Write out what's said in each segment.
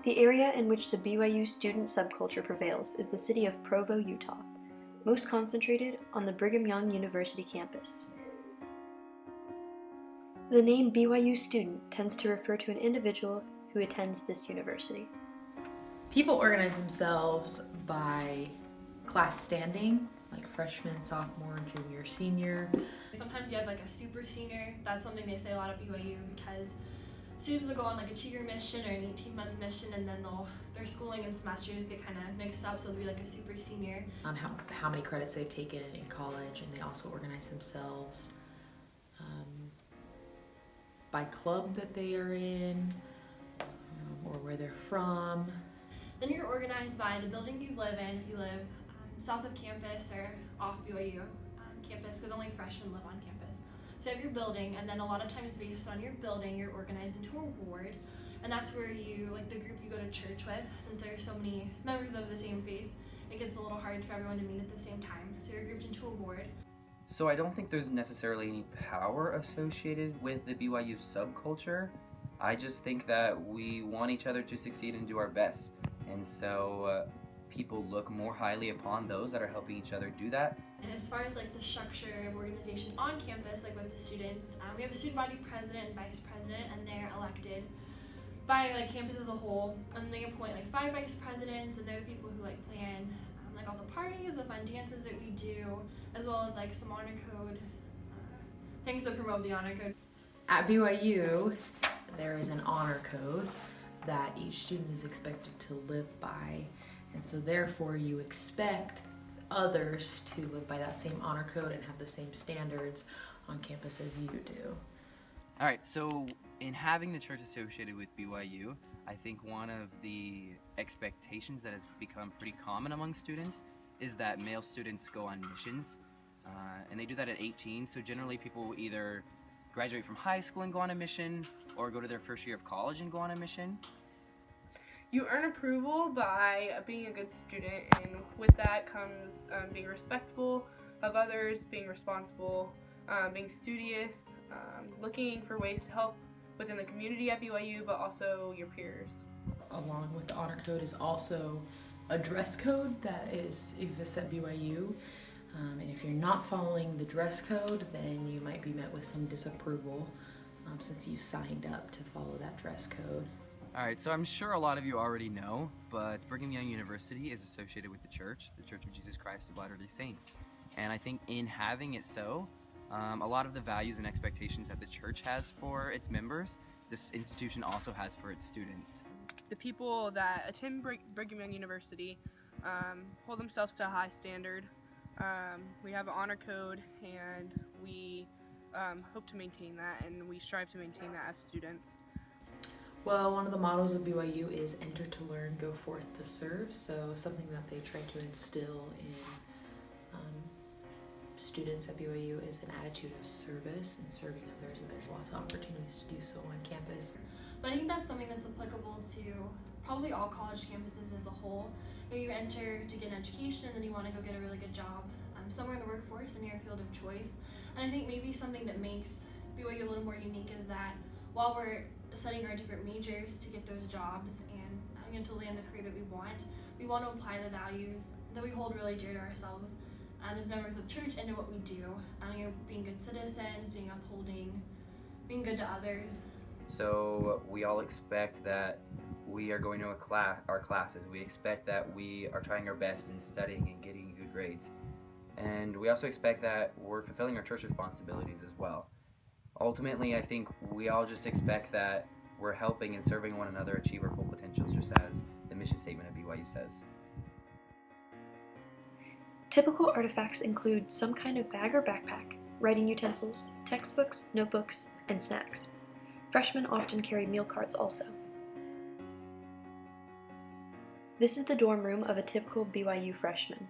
The area in which the BYU Student Subculture prevails is the city of Provo, Utah, most concentrated on the Brigham Young University campus. The name BYU student tends to refer to an individual who attends this university. People organize themselves by class standing, like freshman, sophomore, junior, senior. Sometimes you have like a super senior. That's something they say a lot at BYU because students will go on like a 2-year mission or an 18-month mission, and then their schooling and semesters get kind of mixed up, so they'll be like a super senior. On how many credits they've taken in college, and they also organize themselves by club that they are in or where they're from. Then you're organized by the building you live in, if you live south of campus or off BYU campus, because only freshmen live on campus. So you have your building, and then a lot of times based on your building, you're organized into a ward, and that's where you, like the group you go to church with, since there are so many members of the same faith, it gets a little hard for everyone to meet at the same time. So you're grouped into a ward. So I don't think there's necessarily any power associated with the BYU subculture. I just think that we want each other to succeed and do our best. And so people look more highly upon those that are helping each other do that. And as far as like the structure of organization on campus, like with the students, we have a student body president and vice president, and they're elected by like campus as a whole. And they appoint like 5 vice presidents, and they're the people who like plan like all the parties, the fun dances that we do, as well as like some honor code things to promote the honor code. At BYU, there is an honor code that each student is expected to live by, and so therefore you expect others to live by that same honor code and have the same standards on campus as you do. All right, so in having the church associated with BYU, I think one of the expectations that has become pretty common among students is that male students go on missions, and they do that at 18. So generally people will either graduate from high school and go on a mission, or go to their first year of college and go on a mission. You earn approval by being a good student, and with that comes being respectful of others, being responsible, being studious, looking for ways to help within the community at BYU, but also your peers. Along with the honor code is also a dress code that exists at BYU. And if you're not following the dress code, then you might be met with some disapproval since you signed up to follow that dress code. All right, so I'm sure a lot of you already know, but Brigham Young University is associated with the Church of Jesus Christ of Latter-day Saints. And I think in having it so, a lot of the values and expectations that the church has for its members, this institution also has for its students. The people that attend Brigham Young University hold themselves to a high standard. We have an honor code, and we hope to maintain that, and we strive to maintain that as students. Well, one of the mottos of BYU is enter to learn, go forth to serve. So something that they try to instill in students at BYU is an attitude of service and serving others, and there's lots of opportunities to do so on campus. But I think that's something that's applicable to probably all college campuses as a whole. You enter to get an education, and then you want to go get a really good job somewhere in the workforce in your field of choice. And I think maybe something that makes BYU a little more unique is that while we're studying our different majors to get those jobs and to land the career that we want to apply the values that we hold really dear to ourselves as members of the church into what we do. Being good citizens, being good to others. So we all expect that we are going to our classes. We expect that we are trying our best in studying and getting good grades. And we also expect that we're fulfilling our church responsibilities as well. Ultimately, I think we all just expect that we're helping and serving one another achieve our full potentials, just as the mission statement of BYU says. Typical artifacts include some kind of bag or backpack, writing utensils, textbooks, notebooks, and snacks. Freshmen often carry meal cards also. This is the dorm room of a typical BYU freshman.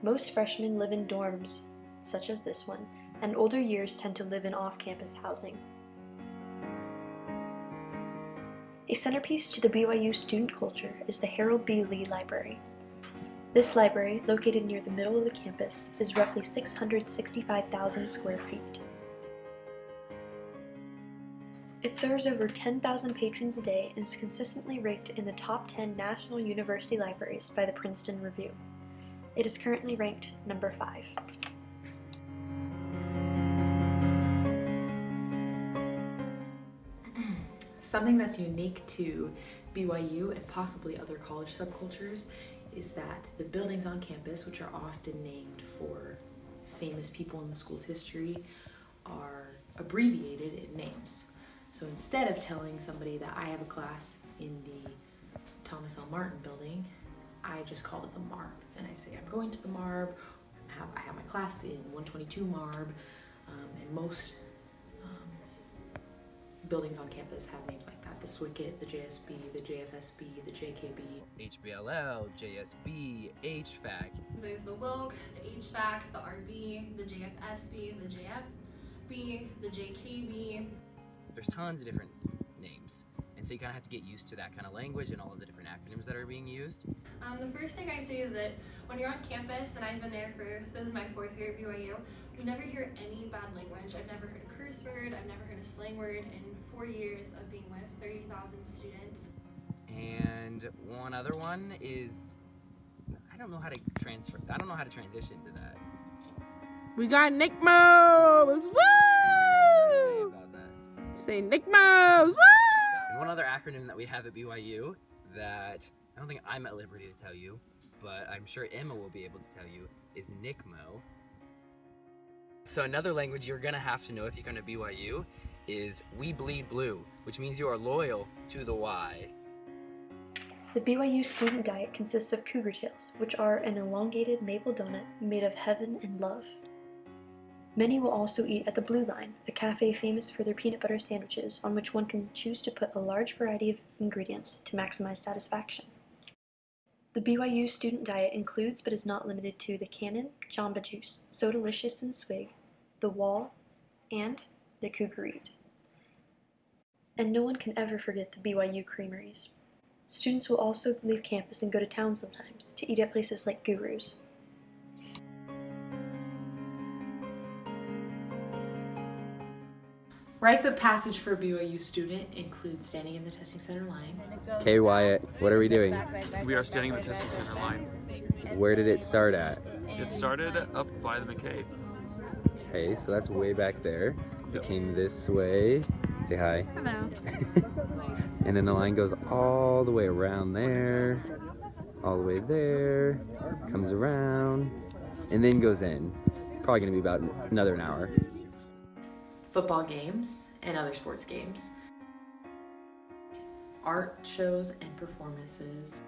Most freshmen live in dorms, such as this one, and older years tend to live in off-campus housing. A centerpiece to the BYU student culture is the Harold B. Lee Library. This library, located near the middle of the campus, is roughly 665,000 square feet. It serves over 10,000 patrons a day and is consistently ranked in the top 10 national university libraries by the Princeton Review. It is currently ranked number 5. Something that's unique to BYU and possibly other college subcultures is that the buildings on campus, which are often named for famous people in the school's history, are abbreviated in names. So instead of telling somebody that I have a class in the Thomas L. Martin building, I just call it the MARB. And I say I'm going to the MARB, I have my class in 122 MARB, and most buildings on campus have names like that. The SWICKET, the JSB, the JFSB, the JKB. HBLL, JSB, HVAC. There's the WILG, the HVAC, the RB, the JFSB, the JFB, the JKB. There's tons of different names. And so you kind of have to get used to that kind of language and all of the different acronyms that are being used. The first thing I'd say is that when you're on campus, and I've been there this is my 4th year at BYU, you never hear any bad language. I've never heard a curse word, I've never heard a slang word in 4 years of being with 30,000 students. And one other one is, I don't know how to transition to that. We got Nick Moves! Woo! Say about that. Say Nick Moves! Woo! And one other acronym that we have at BYU that I don't think I'm at liberty to tell you, but I'm sure Emma will be able to tell you, is NICMO. So another language you're gonna have to know if you come to BYU is We Bleed Blue, which means you are loyal to the Y. The BYU student diet consists of cougar tails, which are an elongated maple donut made of heaven and love. Many will also eat at the Blue Line, a cafe famous for their peanut butter sandwiches on which one can choose to put a large variety of ingredients to maximize satisfaction. The BYU student diet includes but is not limited to the Cannon, Jamba Juice, So Delicious and Swig, the Wall, and the Cougar Eat. And no one can ever forget the BYU creameries. Students will also leave campus and go to town sometimes to eat at places like Guru's. Rites of passage for a BYU student include standing in the testing center line. Okay, Wyatt, what are we doing? We are standing in the testing center line. Where did it start at? It started up by the McCabe. Okay, so that's way back there. Yep. It came this way. Say hi. Hello. And then the line goes all the way around there, all the way there, comes around, and then goes in. Probably gonna be about another an hour. Football games and other sports games. Art shows and performances.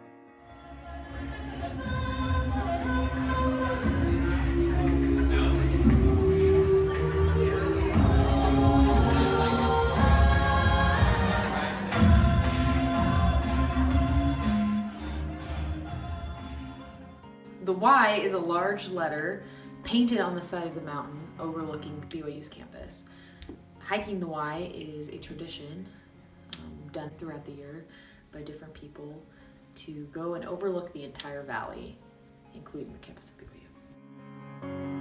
The Y is a large letter painted on the side of the mountain overlooking BYU's campus. Hiking the Y is a tradition done throughout the year by different people to go and overlook the entire valley, including the campus of BYU.